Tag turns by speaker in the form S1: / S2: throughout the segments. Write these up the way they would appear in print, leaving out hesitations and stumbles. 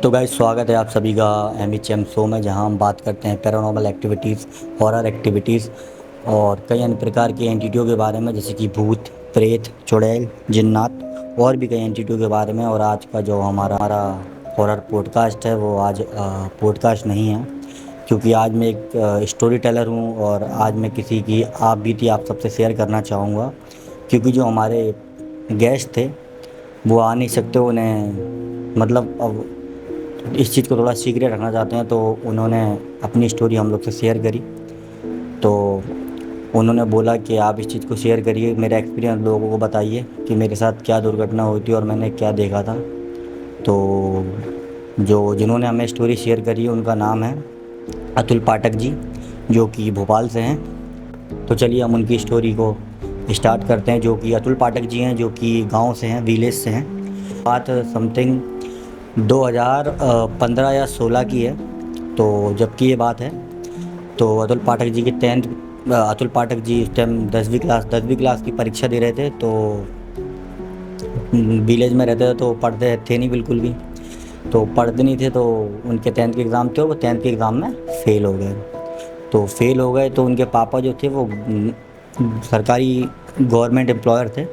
S1: तो गाइस स्वागत है आप सभी का एम शो में, जहां हम बात करते हैं पैरानॉर्मल एक्टिविटीज़, हॉरर एक्टिविटीज़ और कई अन्य प्रकार की एंटिटियों के बारे में, जैसे कि भूत, प्रेत, चुड़ैल, जिन्नात और भी कई एंटिटियों के बारे में। और आज का जो हमारा हॉरर पॉडकास्ट है वो आज पॉडकास्ट नहीं है, क्योंकि आज मैं एक स्टोरी टेलर हूँ और आज मैं किसी की आप बीती आप सबसे शेयर करना चाहूँगा। क्योंकि जो हमारे गेस्ट थे वो आ नहीं सकते, उन्हें मतलब अब इस चीज़ को थोड़ा सीक्रेट रखना चाहते हैं, तो उन्होंने अपनी स्टोरी हम लोग से शेयर करी। तो उन्होंने बोला कि आप इस चीज़ को शेयर करिए, मेरा एक्सपीरियंस लोगों को बताइए कि मेरे साथ क्या दुर्घटना हुई थी और मैंने क्या देखा था। तो जिन्होंने हमें स्टोरी शेयर करी है उनका नाम है अतुल पाठक जी, जो कि भोपाल से हैं। तो चलिए हम उनकी स्टोरी को स्टार्ट करते हैं। जो कि अतुल पाठक जी हैं, जो कि गांव से हैं, विलेज से हैं। बात समथिंग 2015 या 16 की है। तो जबकि ये बात है तो अतुल पाठक जी की अतुल पाठक जी इस टाइम 10वीं क्लास की परीक्षा दे रहे थे। तो विलेज में रहते थे तो पढ़ते थे नहीं बिल्कुल भी, तो पढ़ते नहीं थे। तो उनके 10th के एग्ज़ाम थे, वो 10th के एग्ज़ाम में फ़ेल हो गए। तो फेल हो गए तो उनके पापा जो थे वो सरकारी गवर्नमेंट एम्प्लॉयर थे।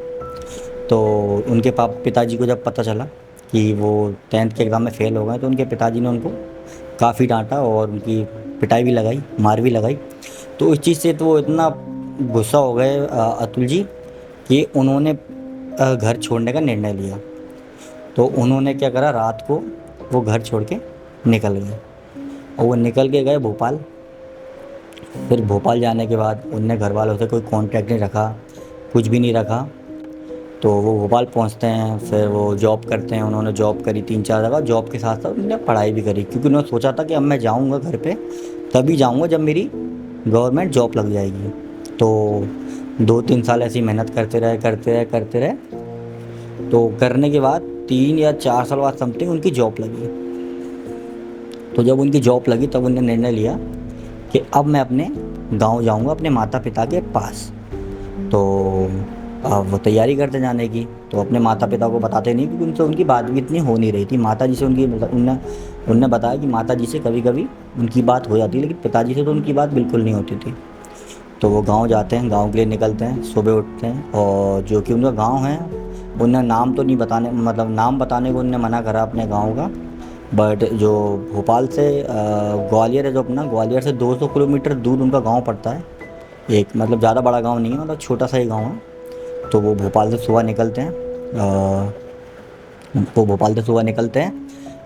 S1: तो उनके पिताजी को जब पता चला कि वो 10th के एग्ज़ाम में फ़ेल हो गए, तो उनके पिताजी ने उनको काफ़ी डांटा और उनकी पिटाई भी लगाई, मार भी लगाई। तो इस चीज़ से तो वो इतना गुस्सा हो गए अतुल जी, कि उन्होंने घर छोड़ने का निर्णय लिया। तो उन्होंने क्या करा, रात को वो घर छोड़ के निकल गए और वो निकल के गए भोपाल। फिर भोपाल जाने के बाद उनने घर वालों से कोई कांटेक्ट नहीं रखा, कुछ भी नहीं रखा। तो वो भोपाल पहुंचते हैं, फिर वो जॉब करते हैं। उन्होंने जॉब करी 3-4 जगह, जॉब के साथ साथ उन्होंने पढ़ाई भी करी, क्योंकि उन्होंने सोचा था कि अब मैं जाऊंगा घर पे तभी जाऊंगा जब मेरी गवर्नमेंट जॉब लग जाएगी। तो 2-3 साल ऐसी मेहनत करते रहे। तो करने के बाद 3 या 4 साल बाद समथिंग उनकी जॉब लगी। तो जब उनकी जॉब लगी तब उन्होंने निर्णय लिया कि अब मैं अपने गांव जाऊंगा, अपने माता पिता के पास। तो अब वो तैयारी करते जाने की, तो अपने माता पिता को बताते नहीं, क्योंकि उनसे उनकी बात भी इतनी हो नहीं रही थी। माता जी से उनकी उनने उनने बताया कि माता जी से कभी कभी उनकी बात हो जाती है, लेकिन पिताजी से तो उनकी बात बिल्कुल नहीं होती थी। तो वो गांव जाते हैं, गांव के लिए निकलते हैं, सुबह उठते हैं। और जो कि उनका गांव है, उन्हें नाम तो नहीं बताने, मतलब नाम बताने को उन्होंने मना करा अपने गांव का। बट जो भोपाल से ग्वालियर है, जो अपना ग्वालियर से 200 किलोमीटर दूर उनका गांव पड़ता है। एक मतलब ज़्यादा बड़ा गांव नहीं है, मतलब छोटा सा ही गांव है। तो वो भोपाल से सुबह निकलते हैं,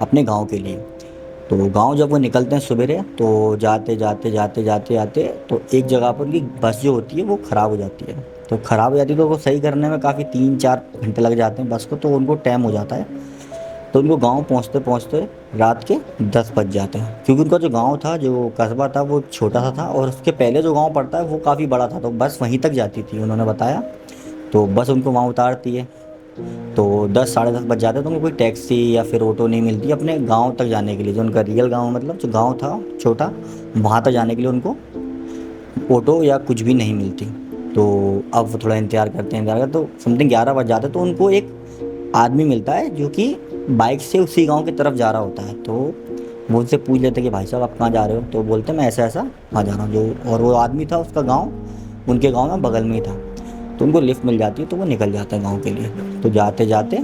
S1: अपने गांव के लिए। तो गांव जब वो निकलते हैं सवेरे, तो जाते तो एक जगह पर उनकी बस जो होती है वो ख़राब हो जाती है। तो ख़राब हो जाती है तो वो सही करने में काफ़ी 3-4 घंटे लग जाते हैं बस को, तो उनको टाइम हो जाता है। तो उनको गांव पहुंचते पहुंचते रात के 10 बज जाते हैं, क्योंकि उनका जो गांव था, जो कस्बा था, वो छोटा सा था और उसके पहले जो गांव पड़ता है वो काफ़ी बड़ा था। तो बस वहीं तक जाती थी, उन्होंने बताया। तो बस उनको वहाँ उतारती है। तो 10-10:30 बज जाते हैं, तो उनको कोई टैक्सी या फिर ऑटो नहीं मिलती अपने गांव तक जाने के लिए। जो उनका रियल गांव, मतलब जो गांव था छोटा, वहाँ तक जाने के लिए उनको ऑटो या कुछ भी नहीं मिलती। तो अब वो थोड़ा इंतज़ार करते तो समथिंग 11 बज जाते, तो उनको एक आदमी मिलता है जो कि बाइक से उसी गांव की तरफ जा रहा होता है। तो वो उनसे पूछ लेते कि भाई साहब आप कहाँ जा रहे हो। तो बोलते मैं ऐसा ऐसा वहाँ जा रहा हूँ। जो और वो आदमी था, उसका गांव उनके गांव में बगल में ही था। तो उनको लिफ्ट मिल जाती है, तो वो निकल जाते हैं गांव के लिए। तो जाते जाते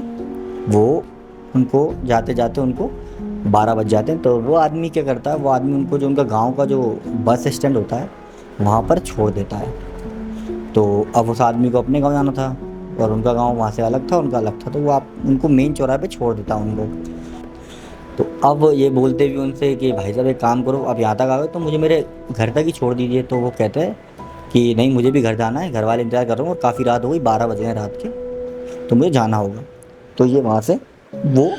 S1: उनको 12 बज जाते हैं। तो वो आदमी क्या करता है, वो आदमी उनको जो उनका गांव का जो बस स्टैंड होता है वहाँ पर छोड़ देता है। तो अब उस आदमी को अपने गांव जाना था और उनका गांव वहाँ से अलग था, उनका अलग था। तो वो आप उनको मेन चौराहे पे छोड़ देता उनको। तो अब ये बोलते भी उनसे कि भाई साहब एक काम करो, आप यहाँ तक आ गए तो मुझे मेरे घर तक ही छोड़ दीजिए। तो वो कहते हैं कि नहीं, मुझे भी घर जाना है, घर वाले इंतज़ार कर रहे हैं और काफ़ी रात हो गई, 12 बजे हैं रात के, तो मुझे जाना होगा। तो ये वहाँ से वो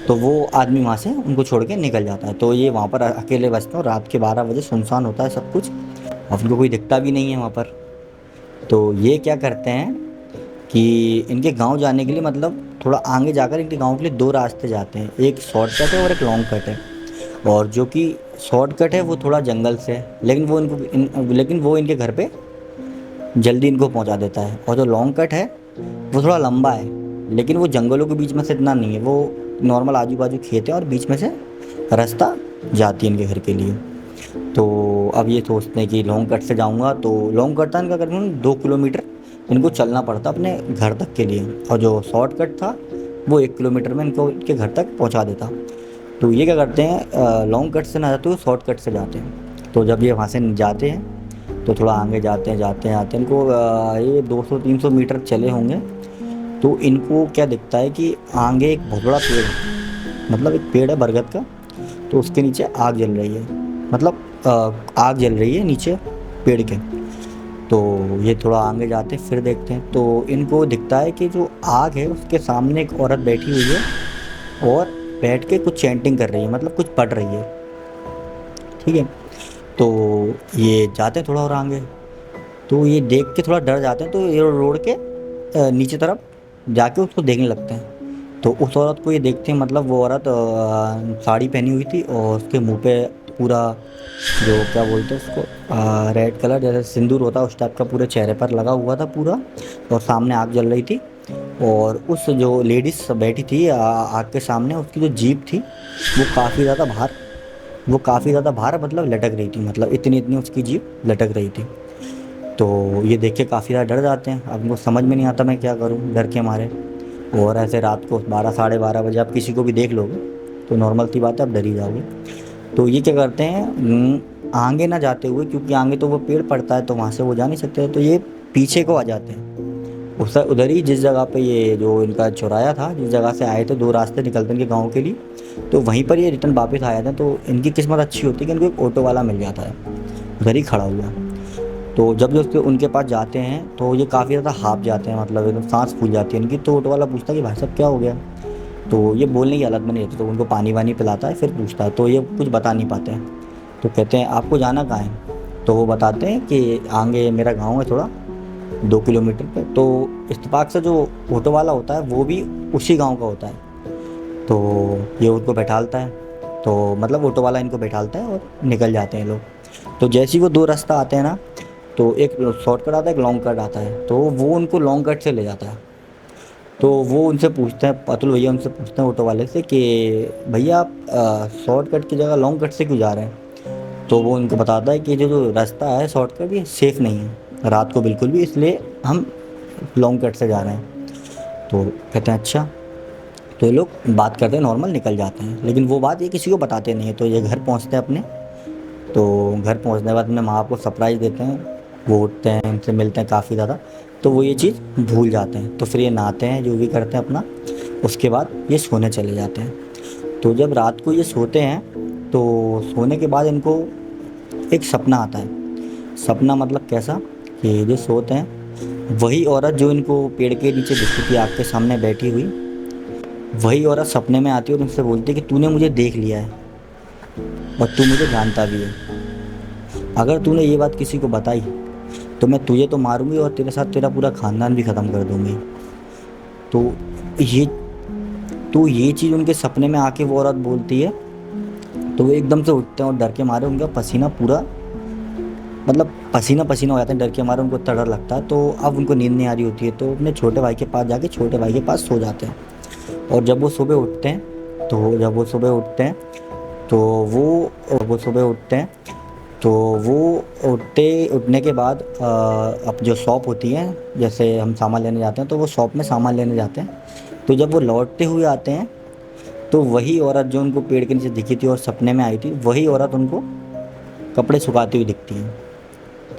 S1: तो वो आदमी वहाँ से उनको छोड़ के निकल जाता है। तो ये वहाँ पर अकेले बचते हैं। रात के 12 बजे सुनसान होता है सब कुछ, और उनको कोई दिखता भी नहीं है वहाँ पर। तो ये क्या करते हैं कि इनके गांव जाने के लिए, मतलब थोड़ा आगे जाकर इनके गांव के लिए 2 रास्ते जाते हैं, एक शॉर्टकट है और एक लॉन्ग कट है। और जो कि शॉर्टकट है वो थोड़ा जंगल से है, लेकिन वो इनके घर पे जल्दी इनको पहुंचा देता है। और जो लॉन्ग कट है वो थोड़ा लंबा है, लेकिन वो जंगलों के बीच में से इतना नहीं है, वो नॉर्मल आजू बाजू खेत है और बीच में से रास्ता जाती है इनके घर के लिए। तो अब ये सोचते हैं कि लॉन्ग कट से जाऊंगा, तो लॉन्ग कट था इनका करीबन 2 किलोमीटर इनको चलना पड़ता अपने घर तक के लिए, और जो शॉर्ट कट था वो 1 किलोमीटर में इनको इनके घर तक पहुंचा देता। तो ये क्या करते हैं, लॉन्ग कट से ना जाते हुए शॉर्ट कट से जाते हैं। तो जब ये वहाँ से जाते हैं तो थोड़ा आगे जाते हैं जाते हैं आते हैं, इनको ये 200-300 मीटर चले होंगे तो इनको क्या दिखता है कि आगे एक बहुत बड़ा पेड़ है, मतलब एक पेड़ है बरगद का, तो उसके नीचे आग जल रही है, मतलब आग जल रही है नीचे पेड़ के। तो ये थोड़ा आगे जाते हैं फिर देखते हैं, तो इनको दिखता है कि जो आग है उसके सामने एक औरत बैठी हुई है और बैठ के कुछ चैंटिंग कर रही है, मतलब कुछ पढ़ रही है। ठीक है, तो ये जाते हैं थोड़ा और आगे, तो ये देख के थोड़ा डर जाते हैं, तो ये रोड के नीचे तरफ जाके उसको देखने लगते हैं। तो उस औरत को ये देखते हैं, मतलब वो औरत साड़ी पहनी हुई थी और उसके मुंह पे पूरा जो क्या बोलते हैं उसको रेड कलर जैसे सिंदूर होता है उस टाइप का पूरे चेहरे पर लगा हुआ था पूरा, और सामने आग जल रही थी। और उस जो लेडीज बैठी थी आग के सामने, उसकी जो जीभ थी वो काफ़ी ज़्यादा बाहर मतलब लटक रही थी, मतलब इतनी इतनी उसकी जीभ लटक रही थी। तो ये देख के काफ़ी ज़्यादा डर जाते हैं, अब उनको समझ में नहीं आता मैं क्या करूँ डर के मारे। और ऐसे रात को 12-12:30 बजे आप किसी को भी देख लोगे तो नॉर्मल सी बात है, आप डर ही जाओगे। तो ये क्या करते हैं, आगे ना जाते हुए, क्योंकि आगे तो वो पेड़ पड़ता है तो वहाँ से वो जा नहीं सकते, तो ये पीछे को आ जाते हैं उस उधर ही जिस जगह पे ये जो इनका चौराया था, जिस जगह से आए थे, 2 रास्ते निकलते हैं इनके गाँव के लिए, तो वहीं पर ये रिटर्न वापस आए थे। तो इनकी किस्मत अच्छी होती है कि इनको एक ऑटो वाला मिल जाता है उधर ही खड़ा हुआ। तो जब जो उसके उनके पास जाते हैं तो ये काफ़ी ज़्यादा हाँफ जाते हैं, मतलब एकदम सांस फूल जाती है इनकी। तो ऑटो वाला पूछता है कि भाई साहब क्या हो गया, तो ये बोलने की हालत में नहीं रहते, तो उनको पानी वानी पिलाता है, फिर पूछता है, तो ये कुछ बता नहीं पाते हैं। तो कहते हैं आपको जाना कहाँ है, तो वो बताते हैं कि आगे मेरा गाँव है थोड़ा 2 किलोमीटर पे। तो इत्तेफाक से जो ऑटो वाला होता है वो भी उसी गांव का होता है, तो ये उनको बैठालता है, तो मतलब ऑटो वाला इनको बैठालता है और निकल जाते हैं लोग। तो जैसे ही वो 2 रास्ता आते हैं ना, तो एक शॉर्टकट आता है एक लॉन्ग कट आता है, तो वो उनको लॉन्ग कट से ले जाता है। तो वो उनसे पूछते हैं, अतुल भैया उनसे पूछते हैं ऑटो वाले से कि भैया आप शॉर्टकट की जगह लॉन्ग कट से क्यों जा रहे हैं। तो वो उनको बताता है कि जो रास्ता है शॉर्टकट ये सेफ़ नहीं है रात को बिल्कुल भी, इसलिए हम लॉन्ग कट से जा रहे हैं। तो कहते हैं अच्छा। तो ये लोग बात करते हैं नॉर्मल निकल जाते हैं, लेकिन वो बात ये किसी को बताते नहीं है। तो ये घर पहुंचते हैं अपने, तो घर पहुंचने के बाद अपने माँ बाप को सरप्राइज़ देते हैं, वो उठते हैं उनसे मिलते हैं काफ़ी ज़्यादा, तो वो ये चीज़ भूल जाते हैं। तो फिर ये नहाते हैं जो भी करते हैं अपना, उसके बाद ये सोने चले जाते हैं। तो जब रात को ये सोते हैं तो सोने के बाद इनको एक सपना आता है। सपना मतलब कैसा कि जो सोते हैं वही औरत जो इनको पेड़ के नीचे दिखती थी आग के सामने बैठी हुई, वही औरत सपने में आती है और उनसे बोलती है कि तूने मुझे देख लिया है और तू मुझे जानता भी है। अगर तूने ये बात किसी को बताई तो मैं तुझे तो मारूंगी और तेरे साथ तेरा पूरा ख़ानदान भी ख़त्म कर दूंगी। तो ये ये चीज़ उनके सपने में आके वो औरत बोलती है, तो वो एकदम से उठते हैं और डर के मारे उनका पसीना पूरा मतलब पसीना पसीना हो जाता है, डर के मारे उनको इतना डर लगता है। तो अब उनको नींद नहीं आ रही होती है, तो अपने छोटे भाई के पास जाके छोटे भाई के पास सो जाते हैं। और जब वो सुबह उठते हैं तो वो उठने के बाद अब जो शॉप होती है, जैसे हम सामान लेने जाते हैं तो वो शॉप में सामान लेने जाते हैं। तो जब वो लौटते हुए आते हैं तो वही औरत जो उनको पेड़ के नीचे दिखी थी और सपने में आई थी, वही औरत उनको कपड़े सुखाती हुई दिखती है।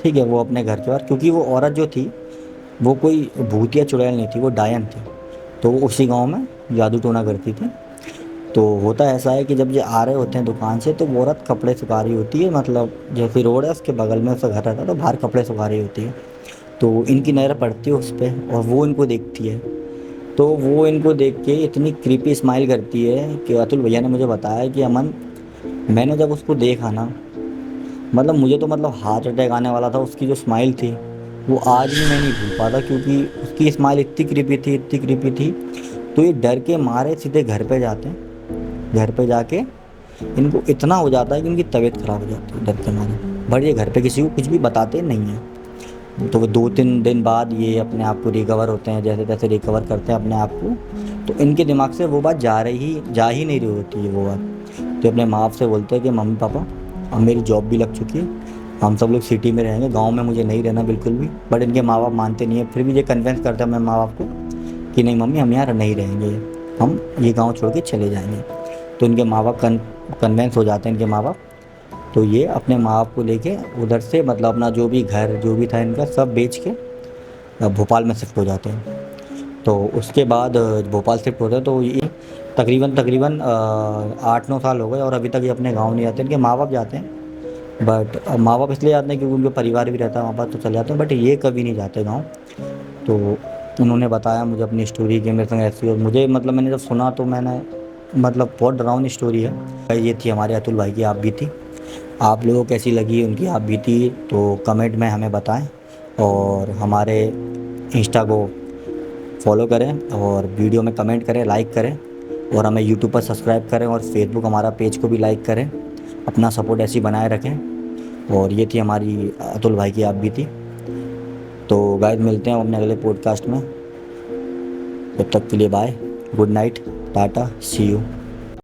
S1: ठीक है, वो अपने घर के बाहर, क्योंकि वो औरत जो थी वो कोई भूत या चुड़ैल नहीं थी, वो डायन थी। तो वो उसी गांव में जादू टोना करती थी। तो होता ऐसा है कि जब ये आ रहे होते हैं दुकान से, तो वो औरत कपड़े सुखा रही होती है, मतलब जैसे रोड है उसके बगल में उसका घर रहता है, तो बाहर कपड़े सुखा रही होती है। तो इनकी नज़र पड़ती है उस पर और वो इनको देखती है। तो वो इनको देख के इतनी क्रीपी स्माइल करती है कि अतुल भैया ने मुझे बताया कि अमन, मैंने जब उसको देखा ना, मतलब मुझे तो मतलब हार्ट अटैक आने वाला था। उसकी जो स्माइल थी वो आज भी मैं नहीं भूल पाता, क्योंकि उसकी स्माइल इतनी क्रीपी थी। तो ये डर के मारे सीधे घर पे जाते हैं। घर पे जाके इनको इतना हो जाता है कि इनकी तबीयत ख़राब हो जाती है डर के मारे, बट ये घर पे किसी को कुछ भी बताते नहीं हैं। तो वो 2-3 दिन बाद ये अपने आप को रिकवर होते हैं, जैसे तैसे रिकवर करते हैं अपने आप को। तो इनके दिमाग से वो बात जा ही नहीं रही होती है वो बात। तो अपने माँ बाप से बोलते हैं कि मम्मी पापा अब मेरी जॉब भी लग चुकी है, हम सब लोग सिटी में रहेंगे, गांव में मुझे नहीं रहना बिल्कुल भी। बट इनके माँ बाप मानते नहीं है, फिर भी ये कन्विंस करते हैं अपने माँ बाप को कि नहीं मम्मी हम यहाँ नहीं रहेंगे, हम ये गांव छोड़ के चले जाएंगे। तो इनके माँ बाप कन्विंस हो जाते हैं इनके माँ बाप। तो ये अपने माँ बाप को लेके उधर से मतलब अपना जो भी घर जो भी था इनका सब बेच के भोपाल में शिफ्ट हो जाते हैं। तो उसके बाद भोपाल शिफ्ट होते हैं तो ये तकरीबन तकरीबन 8-9 साल हो गए और अभी तक ये अपने गाँव नहीं जाते। इनके माँ बाप जाते हैं, बट माँ बाप इसलिए जाते हैं क्योंकि उनका परिवार भी रहता है वहाँ पर, तो चले जाते हैं, बट ये कभी नहीं जाते गाँव। तो उन्होंने बताया मुझे अपनी स्टोरी कि मेरे संग ऐसी, और मुझे मतलब मैंने जब सुना तो मैंने मतलब बहुत डरावनी स्टोरी है। ये थी हमारे अतुल भाई की आप बीती। आप लोगों को कैसी लगी उनकी आप बीती तो कमेंट में हमें बताएं, और हमारे इंस्टा को फॉलो करें, और वीडियो में कमेंट करें, लाइक करें, और हमें यूट्यूब पर सब्सक्राइब करें, और फेसबुक हमारा पेज को भी लाइक करें। अपना सपोर्ट ऐसे ही बनाए रखें। और ये थी हमारी अतुल भाई की आप बीती। तो गाइस मिलते हैं अपने अगले पॉडकास्ट में, तब तक के लिए bye, good night, tata, see you.